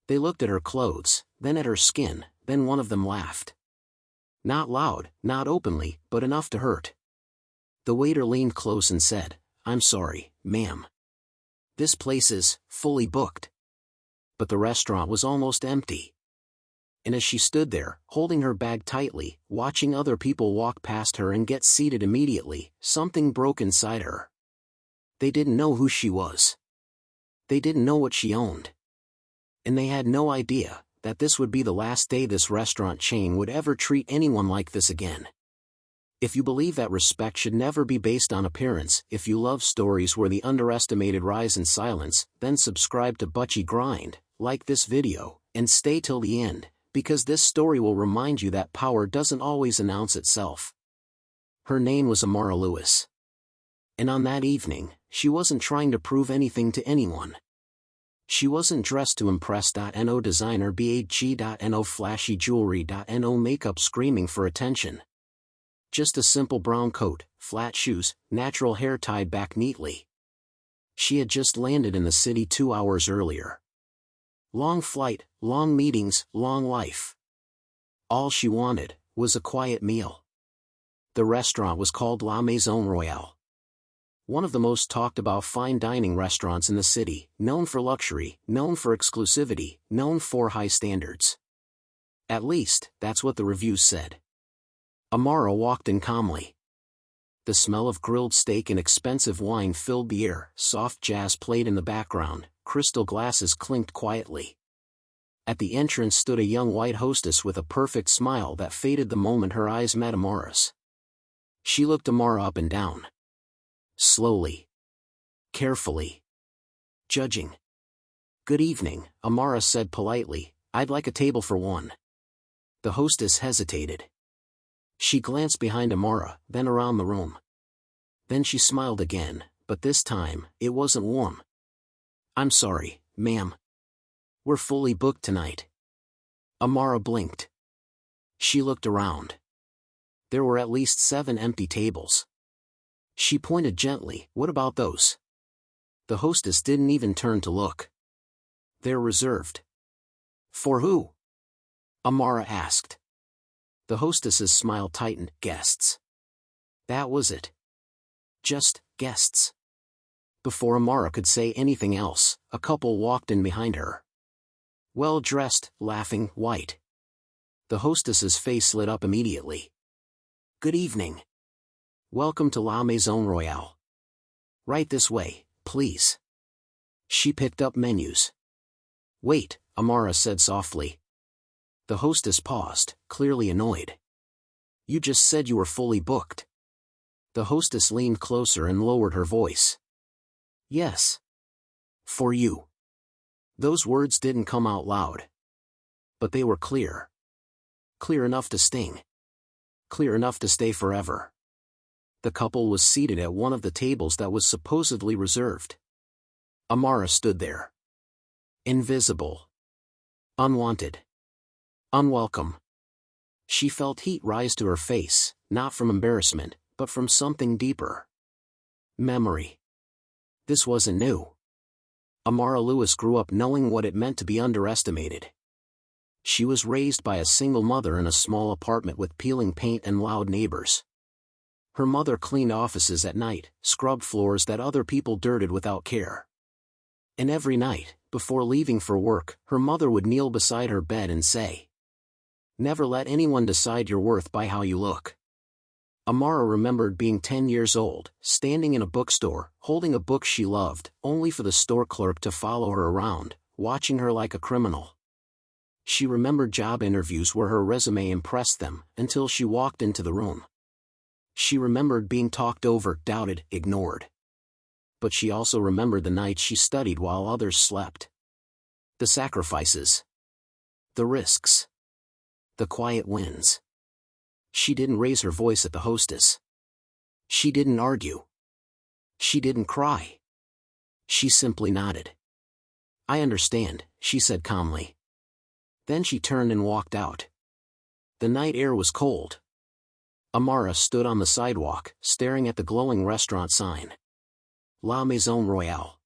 They looked at her clothes, then at her skin, then one of them laughed. Not loud, not openly, but enough to hurt. The waiter leaned close and said, "I'm sorry, ma'am. This place is fully booked." But the restaurant was almost empty. And as she stood there, holding her bag tightly, watching other people walk past her and get seated immediately, something broke inside her. They didn't know who she was. They didn't know what she owned. And they had no idea that this would be the last day this restaurant chain would ever treat anyone like this again. If you believe that respect should never be based on appearance, if you love stories where the underestimated rise in silence, then subscribe to Buchi Grind, like this video, and stay till the end, because this story will remind you that power doesn't always announce itself. Her name was Amara Lewis. And on that evening, she wasn't trying to prove anything to anyone. She wasn't dressed to impress. No designer bag. No flashy jewelry. No makeup screaming for attention. Just a simple brown coat, flat shoes, natural hair tied back neatly. She had just landed in the city 2 hours earlier. Long flight, long meetings, long life. All she wanted was a quiet meal. The restaurant was called La Maison Royale. One of the most talked about fine dining restaurants in the city, known for luxury, known for exclusivity, known for high standards. At least, that's what the reviews said. Amara walked in calmly. The smell of grilled steak and expensive wine filled the air, soft jazz played in the background, crystal glasses clinked quietly. At the entrance stood a young white hostess with a perfect smile that faded the moment her eyes met Amara's. She looked Amara up and down. Slowly. Carefully. Judging. "Good evening," Amara said politely. "I'd like a table for one." The hostess hesitated. She glanced behind Amara, then around the room. Then she smiled again, but this time, it wasn't warm. "I'm sorry, ma'am. We're fully booked tonight." Amara blinked. She looked around. There were at least 7 empty tables. She pointed gently, "What about those?" The hostess didn't even turn to look. "They're reserved." "For who?" Amara asked. The hostess's smile tightened. "Guests." That was it. Just guests. Before Amara could say anything else, a couple walked in behind her. Well-dressed, laughing, white. The hostess's face lit up immediately. "Good evening. Welcome to La Maison Royale. Right this way, please." She picked up menus. "Wait," Amara said softly. The hostess paused, clearly annoyed. "You just said you were fully booked." The hostess leaned closer and lowered her voice. "Yes. For you." Those words didn't come out loud. But they were clear. Clear enough to sting. Clear enough to stay forever. The couple was seated at one of the tables that was supposedly reserved. Amara stood there. Invisible. Unwanted. Unwelcome. She felt heat rise to her face, not from embarrassment, but from something deeper. Memory. This wasn't new. Amara Lewis grew up knowing what it meant to be underestimated. She was raised by a single mother in a small apartment with peeling paint and loud neighbors. Her mother cleaned offices at night, scrubbed floors that other people dirted without care. And every night, before leaving for work, her mother would kneel beside her bed and say, "Never let anyone decide your worth by how you look." Amara remembered being 10 years old, standing in a bookstore, holding a book she loved, only for the store clerk to follow her around, watching her like a criminal. She remembered job interviews where her resume impressed them, until she walked into the room. She remembered being talked over, doubted, ignored. But she also remembered the nights she studied while others slept. The sacrifices. The risks. The quiet wins. She didn't raise her voice at the hostess. She didn't argue. She didn't cry. She simply nodded. "I understand," she said calmly. Then she turned and walked out. The night air was cold. Amara stood on the sidewalk, staring at the glowing restaurant sign. La Maison Royale.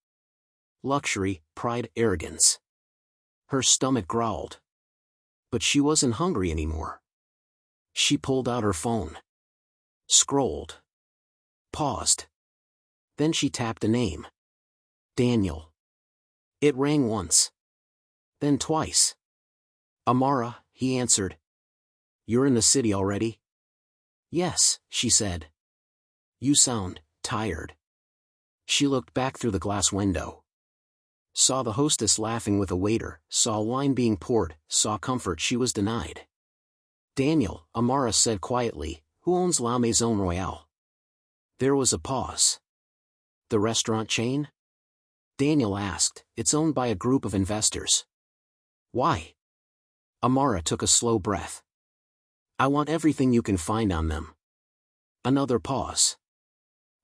Luxury, pride, arrogance. Her stomach growled. But she wasn't hungry anymore. She pulled out her phone. Scrolled. Paused. Then she tapped a name. Daniel. It rang once. Then twice. Amara, he answered. You're in the city already? Yes, she said. You sound tired. She looked back through the glass window. Saw the hostess laughing with a waiter, saw wine being poured, saw comfort she was denied. Daniel, Amara said quietly, who owns La Maison Royale? There was a pause. The restaurant chain? Daniel asked. It's owned by a group of investors. Why? Amara took a slow breath. I want everything you can find on them. Another pause.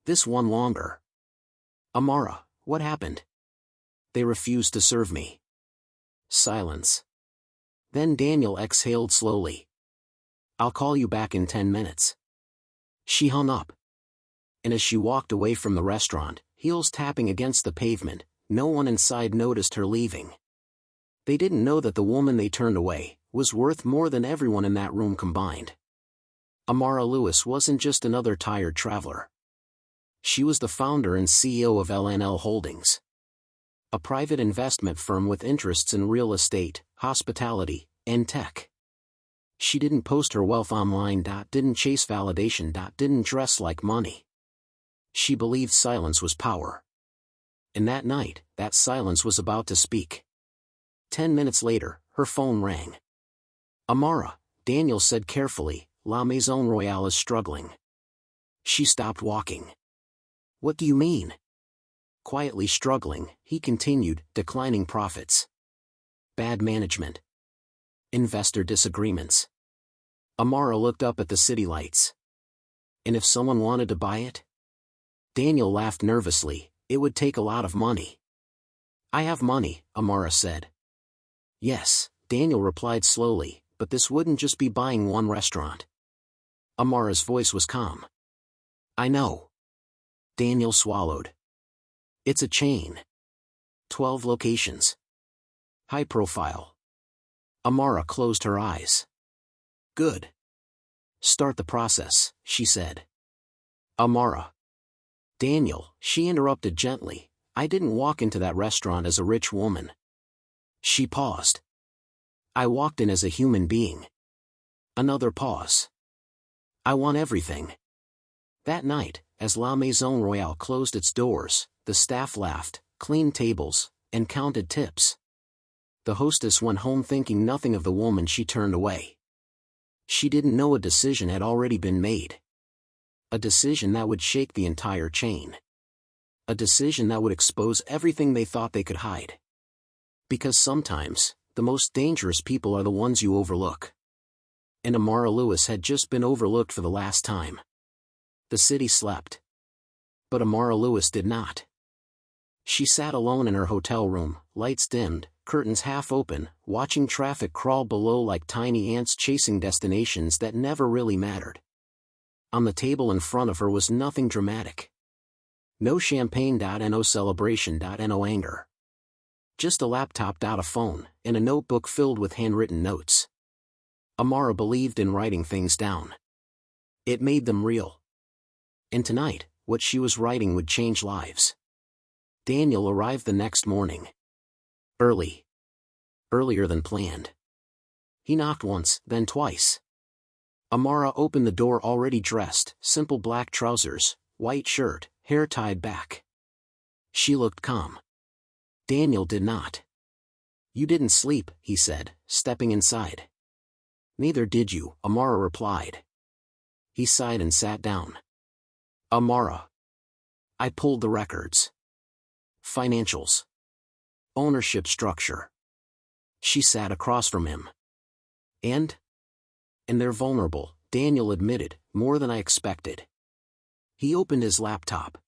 This one longer. Amara, what happened? They refused to serve me. Silence. Then Daniel exhaled slowly. I'll call you back in 10 minutes. She hung up. And as she walked away from the restaurant, heels tapping against the pavement, no one inside noticed her leaving. They didn't know that the woman they turned away was worth more than everyone in that room combined. Amara Lewis wasn't just another tired traveler. She was the founder and CEO of LNL Holdings, a private investment firm with interests in real estate, hospitality, and tech. She didn't post her wealth online. Didn't chase validation. Didn't dress like money. She believed silence was power. And that night, that silence was about to speak. 10 minutes later, her phone rang. Amara, Daniel said carefully, La Maison Royale is struggling. She stopped walking. What do you mean? Quietly struggling, he continued, declining profits. Bad management. Investor disagreements. Amara looked up at the city lights. And if someone wanted to buy it? Daniel laughed nervously. It would take a lot of money. I have money, Amara said. Yes, Daniel replied slowly, but this wouldn't just be buying one restaurant. Amara's voice was calm. I know. Daniel swallowed. It's a chain. 12 locations. High profile. Amara closed her eyes. Good. Start the process, she said. Amara. Daniel, she interrupted gently, I didn't walk into that restaurant as a rich woman. She paused. I walked in as a human being. Another pause. I want everything. That night, as La Maison Royale closed its doors, the staff laughed, cleaned tables, and counted tips. The hostess went home thinking nothing of the woman she turned away. She didn't know a decision had already been made. A decision that would shake the entire chain. A decision that would expose everything they thought they could hide. Because sometimes, the most dangerous people are the ones you overlook. And Amara Lewis had just been overlooked for the last time. The city slept. But Amara Lewis did not. She sat alone in her hotel room, lights dimmed, curtains half open, watching traffic crawl below like tiny ants chasing destinations that never really mattered. On the table in front of her was nothing dramatic. No champagne. No celebration. No anger. Just a laptop. A phone, and a notebook filled with handwritten notes. Amara believed in writing things down. It made them real. And tonight, what she was writing would change lives. Daniel arrived the next morning. Early. Earlier than planned. He knocked once, then twice. Amara opened the door already dressed, simple black trousers, white shirt, hair tied back. She looked calm. Daniel did not. You didn't sleep, he said, stepping inside. Neither did you, Amara replied. He sighed and sat down. Amara. I pulled the records. Financials. Ownership structure. She sat across from him. And they're vulnerable, Daniel admitted, more than I expected. He opened his laptop.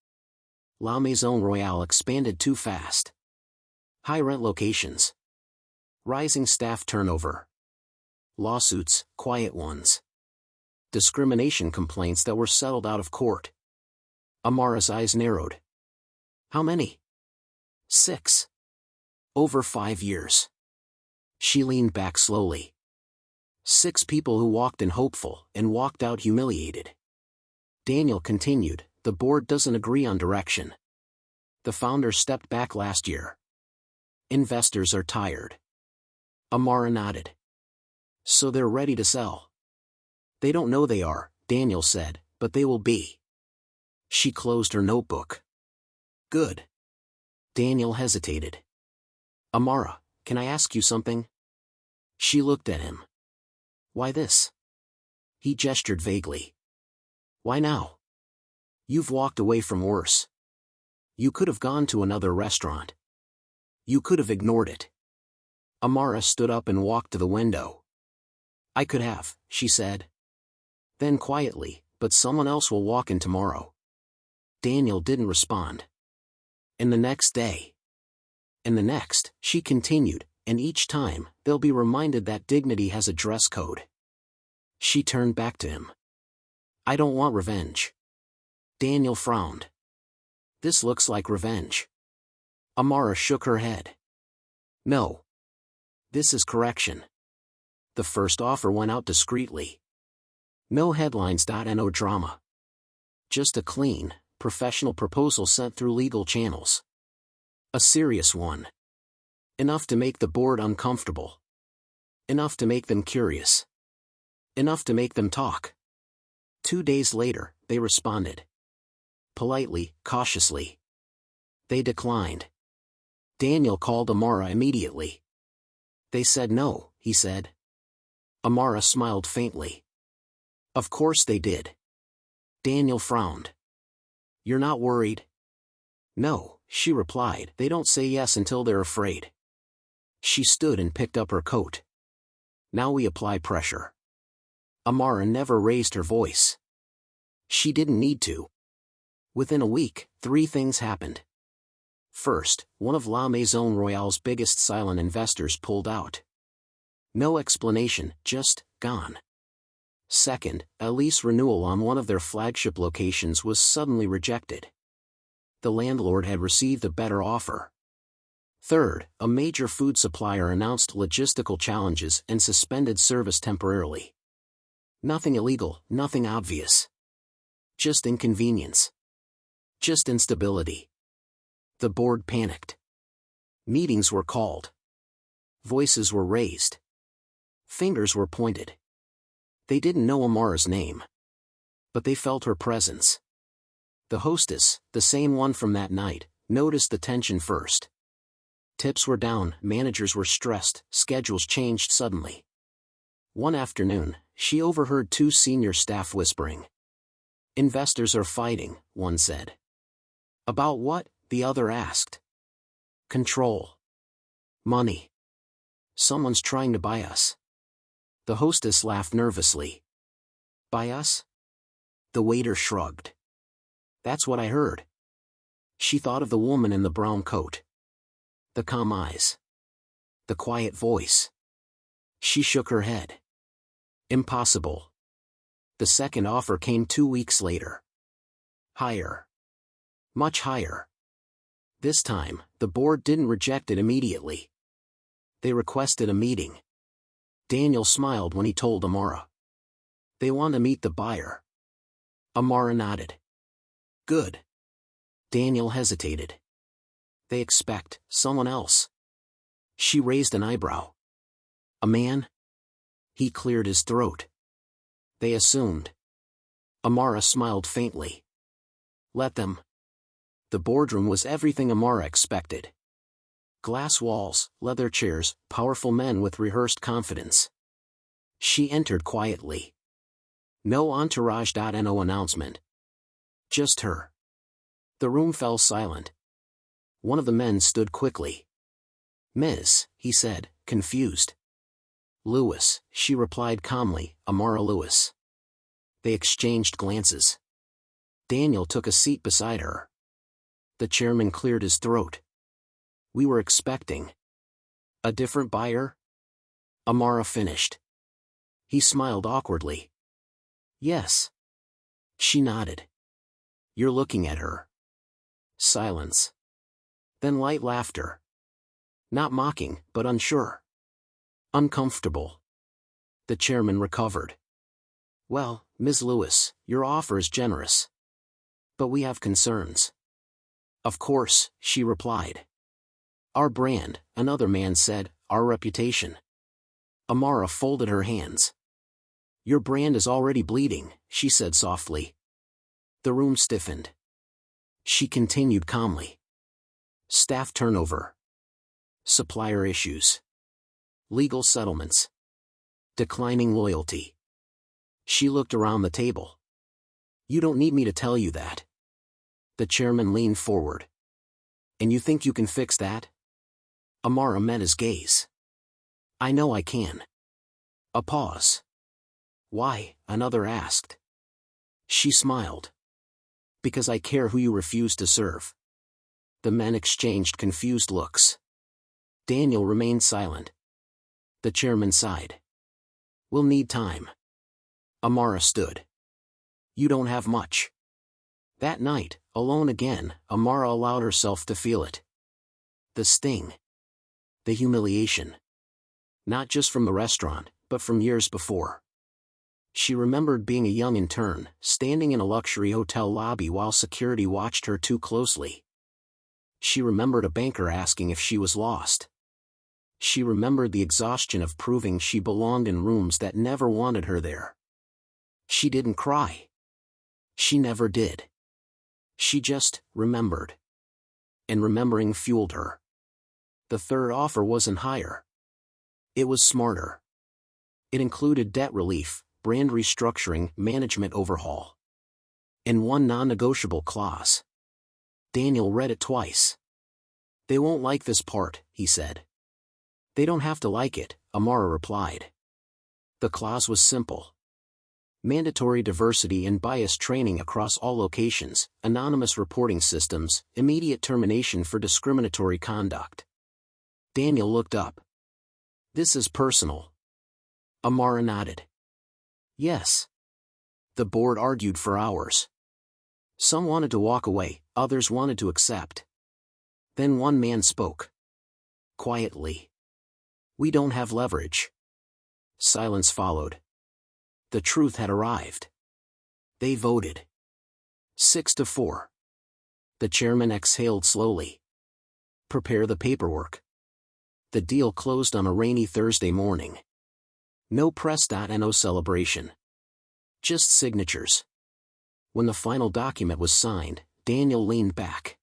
La Maison Royale expanded too fast. High rent locations. Rising staff turnover. Lawsuits, quiet ones. Discrimination complaints that were settled out of court. Amara's eyes narrowed. How many? 6. Over 5 years. She leaned back slowly. 6 people who walked in hopeful and walked out humiliated. Daniel continued, the board doesn't agree on direction. The founder stepped back last year. Investors are tired. Amara nodded. So they're ready to sell. They don't know they are, Daniel said, but they will be. She closed her notebook. Good. Daniel hesitated. Amara, can I ask you something? She looked at him. Why this? He gestured vaguely. Why now? You've walked away from worse. You could have gone to another restaurant. You could have ignored it. Amara stood up and walked to the window. I could have, she said. Then quietly, but someone else will walk in tomorrow. Daniel didn't respond. And the next day. And the next, she continued, and each time, they'll be reminded that dignity has a dress code. She turned back to him. I don't want revenge. Daniel frowned. This looks like revenge. Amara shook her head. No. This is correction. The first offer went out discreetly. No headlines. No drama. Just a clean, professional proposal sent through legal channels. A serious one. Enough to make the board uncomfortable. Enough to make them curious. Enough to make them talk. 2 days later, they responded. Politely, cautiously. They declined. Daniel called Amara immediately. They said no, he said. Amara smiled faintly. Of course they did. Daniel frowned. You're not worried? No, she replied. They don't say yes until they're afraid. She stood and picked up her coat. Now we apply pressure. Amara never raised her voice. She didn't need to. Within a week, 3 things happened. First, one of La Maison Royale's biggest silent investors pulled out. No explanation, just, gone. Second, a lease renewal on one of their flagship locations was suddenly rejected. The landlord had received a better offer. Third, a major food supplier announced logistical challenges and suspended service temporarily. Nothing illegal, nothing obvious. Just inconvenience. Just instability. The board panicked. Meetings were called. Voices were raised. Fingers were pointed. They didn't know Amara's name. But they felt her presence. The hostess, the same one from that night, noticed the tension first. Tips were down, managers were stressed, schedules changed suddenly. One afternoon, she overheard 2 senior staff whispering. Investors are fighting, one said. About what? The other asked. Control. Money. Someone's trying to buy us. The hostess laughed nervously. Buy us? The waiter shrugged. That's what I heard. She thought of the woman in the brown coat. The calm eyes. The quiet voice. She shook her head. Impossible. The second offer came 2 weeks later. Higher. Much higher. This time, the board didn't reject it immediately. They requested a meeting. Daniel smiled when he told Amara. They want to meet the buyer. Amara nodded. Good. Daniel hesitated. They expect someone else. She raised an eyebrow. A man? He cleared his throat. They assumed. Amara smiled faintly. Let them. The boardroom was everything Amara expected. Glass walls, leather chairs, powerful men with rehearsed confidence. She entered quietly. No entourage. No announcement. Just her. The room fell silent. One of the men stood quickly. Ms., he said, confused. Lewis, she replied calmly, Amara Lewis. They exchanged glances. Daniel took a seat beside her. The chairman cleared his throat. We were expecting. A different buyer? Amara finished. He smiled awkwardly. Yes. She nodded. You're looking at her. Silence. Then light laughter. Not mocking, but unsure. Uncomfortable. The chairman recovered. Well, Ms. Lewis, your offer is generous. But we have concerns. Of course, she replied. Our brand, another man said, our reputation. Amara folded her hands. Your brand is already bleeding, she said softly. The room stiffened. She continued calmly. Staff turnover. Supplier issues. Legal settlements. Declining loyalty. She looked around the table. You don't need me to tell you that. The chairman leaned forward. And you think you can fix that? Amara met his gaze. I know I can. A pause. Why? Another asked. She smiled. Because I care who you refuse to serve. The men exchanged confused looks. Daniel remained silent. The chairman sighed. We'll need time. Amara stood. You don't have much. That night, alone again, Amara allowed herself to feel it. The sting. The humiliation. Not just from the restaurant, but from years before. She remembered being a young intern, standing in a luxury hotel lobby while security watched her too closely. She remembered a banker asking if she was lost. She remembered the exhaustion of proving she belonged in rooms that never wanted her there. She didn't cry. She never did. She just remembered. And remembering fueled her. The third offer wasn't higher. It was smarter. It included debt relief, brand restructuring, management overhaul. And one non-negotiable clause. Daniel read it twice. They won't like this part, he said. They don't have to like it, Amara replied. The clause was simple. Mandatory diversity and bias training across all locations, anonymous reporting systems, immediate termination for discriminatory conduct. Daniel looked up. This is personal. Amara nodded. Yes. The board argued for hours. Some wanted to walk away, others wanted to accept. Then one man spoke. Quietly. We don't have leverage. Silence followed. The truth had arrived. They voted. 6-4. The chairman exhaled slowly. Prepare the paperwork. The deal closed on a rainy Thursday morning. No press.no celebration. Just signatures. When the final document was signed, Daniel leaned back.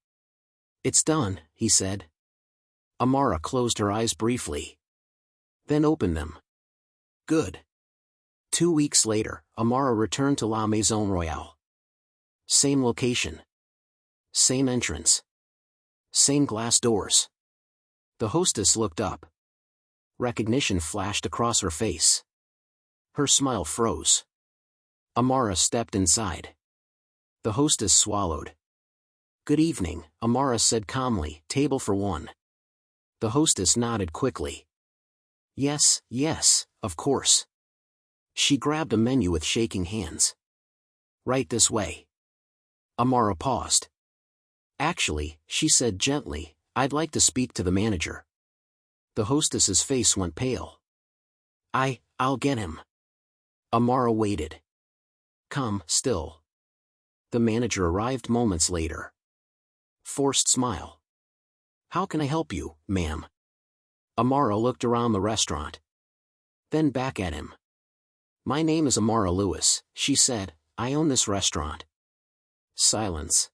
It's done, he said. Amara closed her eyes briefly. Then opened them. Good. 2 weeks later, Amara returned to La Maison Royale. Same location. Same entrance. Same glass doors. The hostess looked up. Recognition flashed across her face. Her smile froze. Amara stepped inside. The hostess swallowed. Good evening, Amara said calmly, table for one. The hostess nodded quickly. Yes, of course. She grabbed a menu with shaking hands. Right this way. Amara paused. Actually, she said gently, I'd like to speak to the manager. The hostess's face went pale. I'll get him. Amara waited. Come, still. The manager arrived moments later. Forced smile. How can I help you, ma'am? Amara looked around the restaurant. Then back at him. My name is Amara Lewis, she said, I own this restaurant. Silence.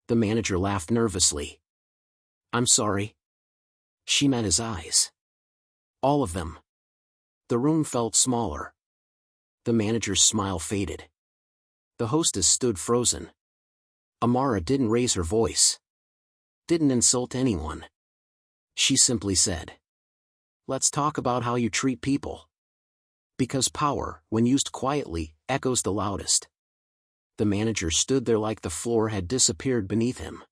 The manager laughed nervously. I'm sorry. She met his eyes. All of them. The room felt smaller. The manager's smile faded. The hostess stood frozen. Amara didn't raise her voice. Didn't insult anyone. She simply said, let's talk about how you treat people. Because power, when used quietly, echoes the loudest. The manager stood there like the floor had disappeared beneath him.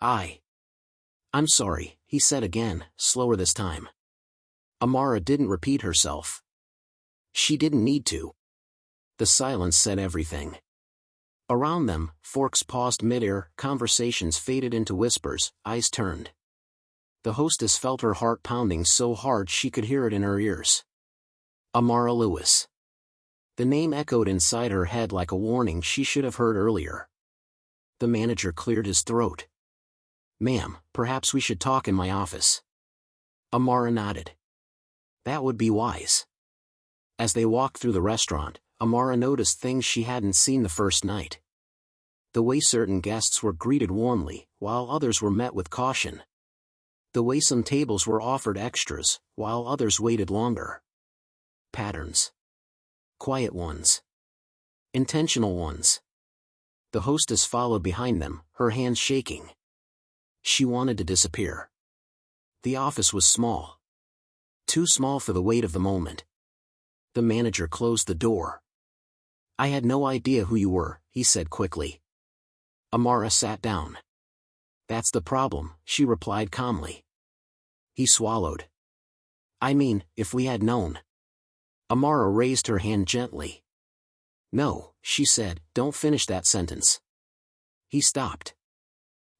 I'm sorry, he said again, slower this time. Amara didn't repeat herself. She didn't need to. The silence said everything. Around them, forks paused midair, conversations faded into whispers, eyes turned. The hostess felt her heart pounding so hard she could hear it in her ears. Amara Lewis. The name echoed inside her head like a warning she should have heard earlier. The manager cleared his throat. "Ma'am, perhaps we should talk in my office." Amara nodded. That would be wise. As they walked through the restaurant, Amara noticed things she hadn't seen the first night. The way certain guests were greeted warmly, while others were met with caution. The way some tables were offered extras, while others waited longer. Patterns. Quiet ones. Intentional ones. The hostess followed behind them, her hands shaking. She wanted to disappear. The office was small. Too small for the weight of the moment. The manager closed the door. "I had no idea who you were," he said quickly. Amara sat down. "That's the problem," she replied calmly. He swallowed. "I mean, if we had known." Amara raised her hand gently. "No," she said, "don't finish that sentence." He stopped.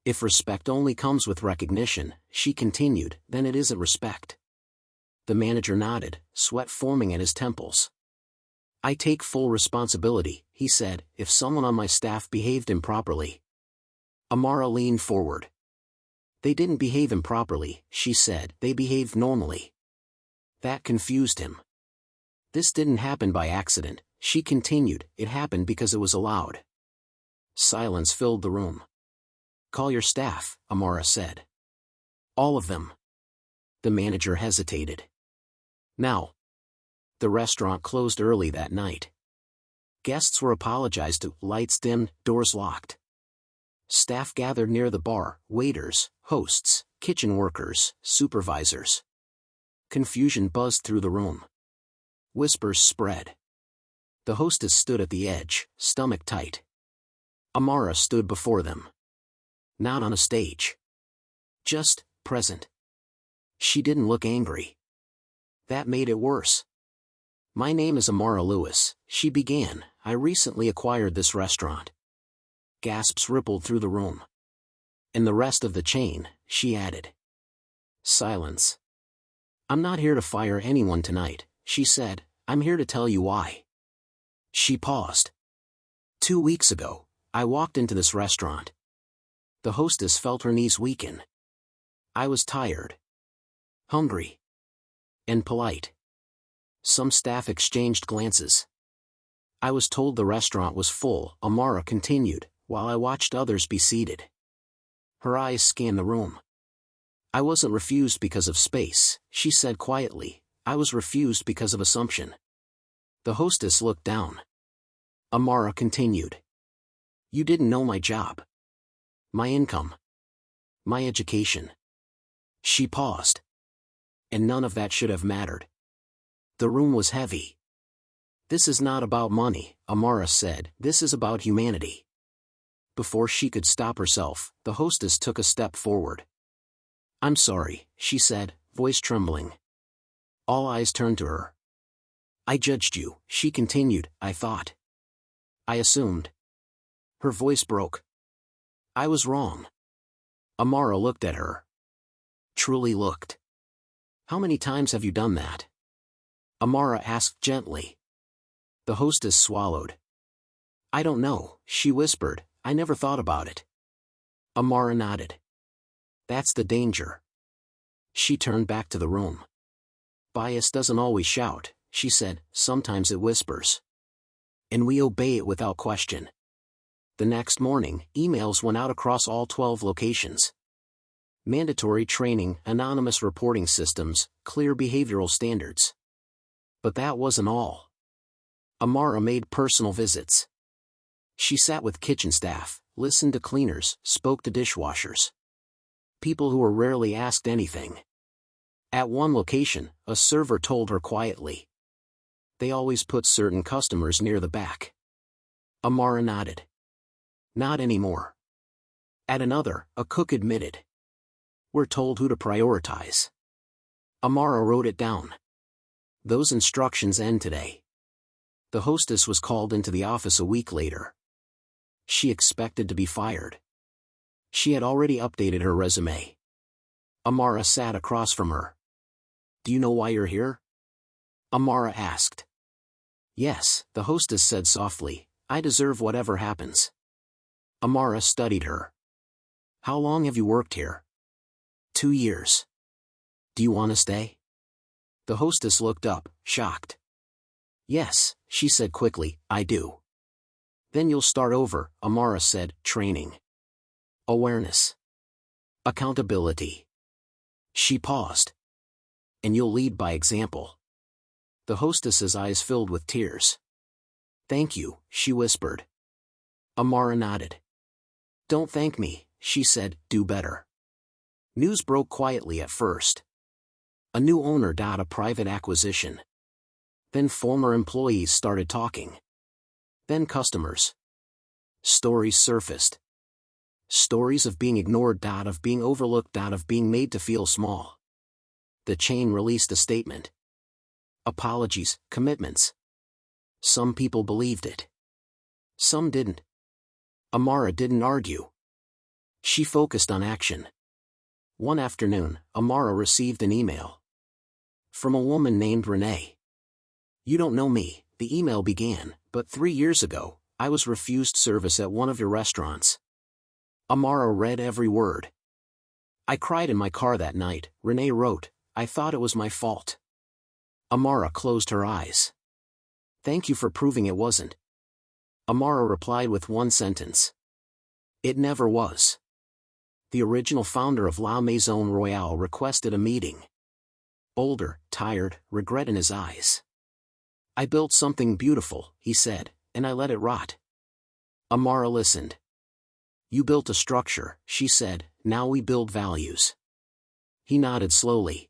"If respect only comes with recognition," she continued, "then it isn't respect." The manager nodded, sweat forming at his temples. "I take full responsibility," he said, "if someone on my staff behaved improperly." Amara leaned forward. "They didn't behave improperly," she said, "they behaved normally." That confused him. "This didn't happen by accident," she continued, "it happened because it was allowed." Silence filled the room. "Call your staff," Amara said. "All of them." The manager hesitated. "Now." The restaurant closed early that night. Guests were apologized to, lights dimmed, doors locked. Staff gathered near the bar, waiters, hosts, kitchen workers, supervisors. Confusion buzzed through the room. Whispers spread. The hostess stood at the edge, stomach tight. Amara stood before them. Not on a stage. Just present. She didn't look angry. That made it worse. "My name is Amara Lewis," she began. "I recently acquired this restaurant." Gasps rippled through the room. "And the rest of the chain," she added. Silence. "I'm not here to fire anyone tonight," she said. "I'm here to tell you why." She paused. 2 weeks ago, I walked into this restaurant. The hostess felt her knees weaken. I was tired. Hungry. And polite. Some staff exchanged glances. I was told the restaurant was full, Amara continued, while I watched others be seated. Her eyes scanned the room. "I wasn't refused because of space," she said quietly. "I was refused because of assumption." The hostess looked down. Amara continued. "You didn't know my job. My income. My education." She paused. "And none of that should have mattered." The room was heavy. "This is not about money," Amara said, "this is about humanity." Before she could stop herself, the hostess took a step forward. "I'm sorry," she said, voice trembling. All eyes turned to her. "I judged you," she continued, "I thought. I assumed." Her voice broke. "I was wrong." Amara looked at her. Truly looked. "How many times have you done that?" Amara asked gently. The hostess swallowed. "I don't know," she whispered, "I never thought about it." Amara nodded. "That's the danger." She turned back to the room. "Bias doesn't always shout," she said, "sometimes it whispers. And we obey it without question." The next morning, emails went out across all 12 locations. Mandatory training, anonymous reporting systems, clear behavioral standards. But that wasn't all. Amara made personal visits. She sat with kitchen staff, listened to cleaners, spoke to dishwashers. People who were rarely asked anything. At one location, a server told her quietly. "They always put certain customers near the back." Amara nodded. "Not anymore." At another, a cook admitted. "We're told who to prioritize." Amara wrote it down. Those instructions end today. The hostess was called into the office a week later. She expected to be fired. She had already updated her resume. Amara sat across from her. Do you know why you're here? Amara asked. Yes, the hostess said softly, I deserve whatever happens. Amara studied her. How long have you worked here? 2 years. Do you want to stay? The hostess looked up, shocked. Yes, she said quickly, I do. Then you'll start over, Amara said, training. Awareness. Accountability. She paused. And you'll lead by example. The hostess's eyes filled with tears. Thank you, she whispered. Amara nodded. Don't thank me, she said, do better. News broke quietly at first. A new owner got a private acquisition. Then former employees started talking. Then customers. Stories surfaced. Stories of being ignored, of being overlooked, of being made to feel small. The chain released a statement. Apologies, commitments. Some people believed it. Some didn't. Amara didn't argue. She focused on action. One afternoon, Amara received an email. From a woman named Renee. You don't know me, the email began, but 3 years ago, I was refused service at one of your restaurants. Amara read every word. I cried in my car that night, Renee wrote, I thought it was my fault. Amara closed her eyes. Thank you for proving it wasn't. Amara replied with one sentence. It never was. The original founder of La Maison Royale requested a meeting. Older, tired, regret in his eyes. I built something beautiful, he said, and I let it rot. Amara listened. You built a structure, she said, now we build values. He nodded slowly.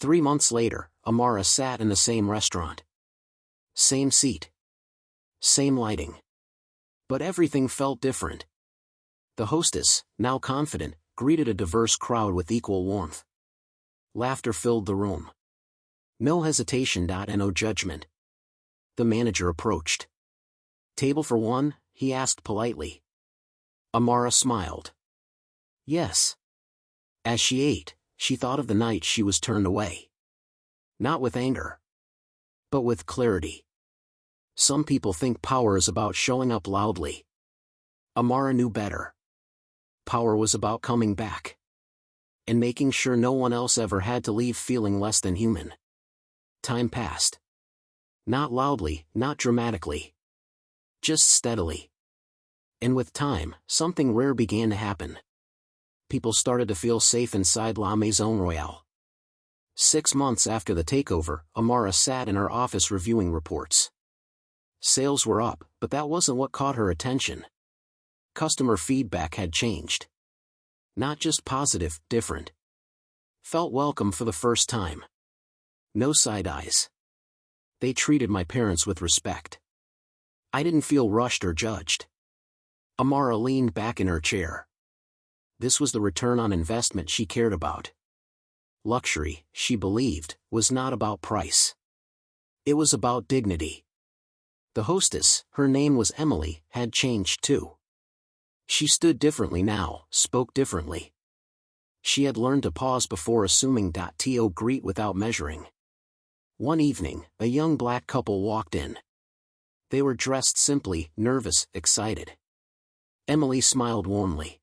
3 months later, Amara sat in the same restaurant. Same seat. Same lighting. But everything felt different. The hostess, now confident, greeted a diverse crowd with equal warmth. Laughter filled the room. No hesitation and no judgment. The manager approached. Table for one, he asked politely. Amara smiled. Yes. As she ate, she thought of the night she was turned away. Not with anger. But with clarity. Some people think power is about showing up loudly. Amara knew better. Power was about coming back. And making sure no one else ever had to leave feeling less than human. Time passed. Not loudly, not dramatically. Just steadily. And with time, something rare began to happen. People started to feel safe inside La Maison Royale. 6 months after the takeover, Amara sat in her office reviewing reports. Sales were up, but that wasn't what caught her attention. Customer feedback had changed. Not just positive, different. Felt welcome for the first time. No side eyes. They treated my parents with respect. I didn't feel rushed or judged. Amara leaned back in her chair. This was the return on investment she cared about. Luxury, she believed, was not about price. It was about dignity. The hostess, her name was Emily, had changed too. She stood differently now, spoke differently. She had learned to pause before assuming. To greet without measuring. One evening, a young black couple walked in. They were dressed simply, nervous, excited. Emily smiled warmly.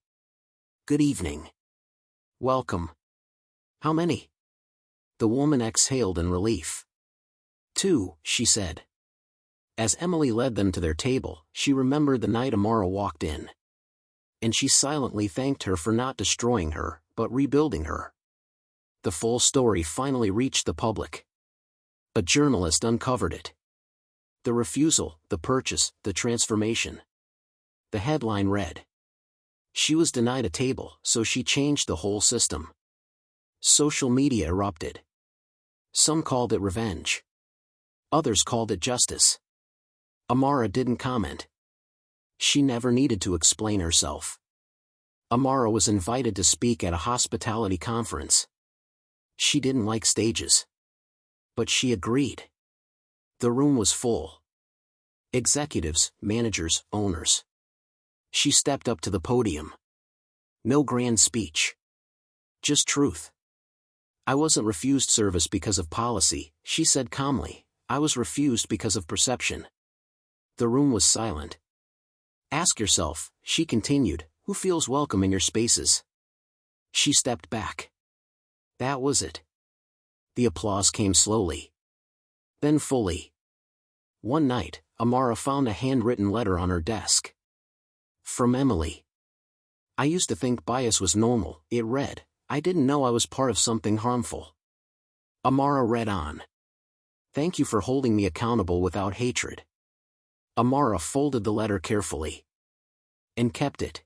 Good evening. Welcome. How many? The woman exhaled in relief. 2, she said. As Emily led them to their table, she remembered the night Amara walked in. And she silently thanked her for not destroying her, but rebuilding her. The full story finally reached the public. A journalist uncovered it. The refusal, the purchase, the transformation. The headline read. She was denied a table, so she changed the whole system. Social media erupted. Some called it revenge. Others called it justice. Amara didn't comment. She never needed to explain herself. Amara was invited to speak at a hospitality conference. She didn't like stages. But she agreed. The room was full. Executives, managers, owners. She stepped up to the podium. No grand speech. Just truth. I wasn't refused service because of policy, she said calmly. I was refused because of perception. The room was silent. Ask yourself, she continued, who feels welcome in your spaces? She stepped back. That was it. The applause came slowly. Then fully. One night, Amara found a handwritten letter on her desk. From Emily. I used to think bias was normal, it read. I didn't know I was part of something harmful. Amara read on. Thank you for holding me accountable without hatred. Amara folded the letter carefully. And kept it.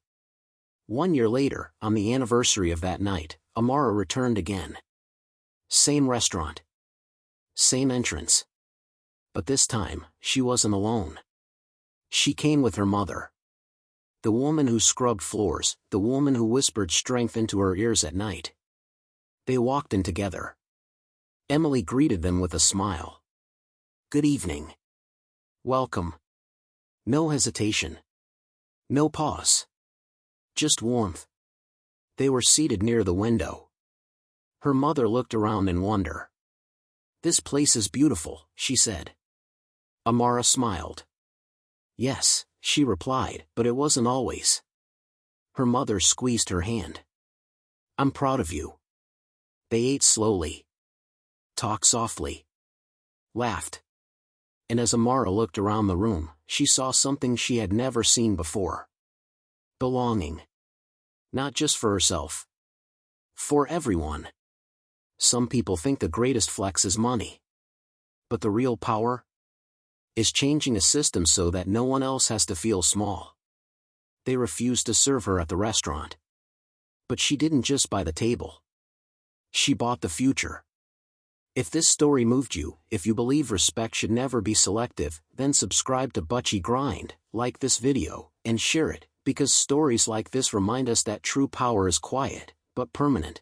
1 year later, on the anniversary of that night, Amara returned again. Same restaurant. Same entrance. But this time, she wasn't alone. She came with her mother. The woman who scrubbed floors, the woman who whispered strength into her ears at night. They walked in together. Emily greeted them with a smile. Good evening. Welcome. No hesitation. No pause. Just warmth. They were seated near the window. Her mother looked around in wonder. This place is beautiful, she said. Amara smiled. Yes, she replied, but it wasn't always. Her mother squeezed her hand. I'm proud of you. They ate slowly. Talked softly. Laughed. And as Amara looked around the room, she saw something she had never seen before. Belonging. Not just for herself. For everyone. Some people think the greatest flex is money. But the real power? Is changing a system so that no one else has to feel small. They refused to serve her at the restaurant. But she didn't just buy the table. She bought the future. If this story moved you, if you believe respect should never be selective, then subscribe to Buchi Grind, like this video, and share it, because stories like this remind us that true power is quiet, but permanent.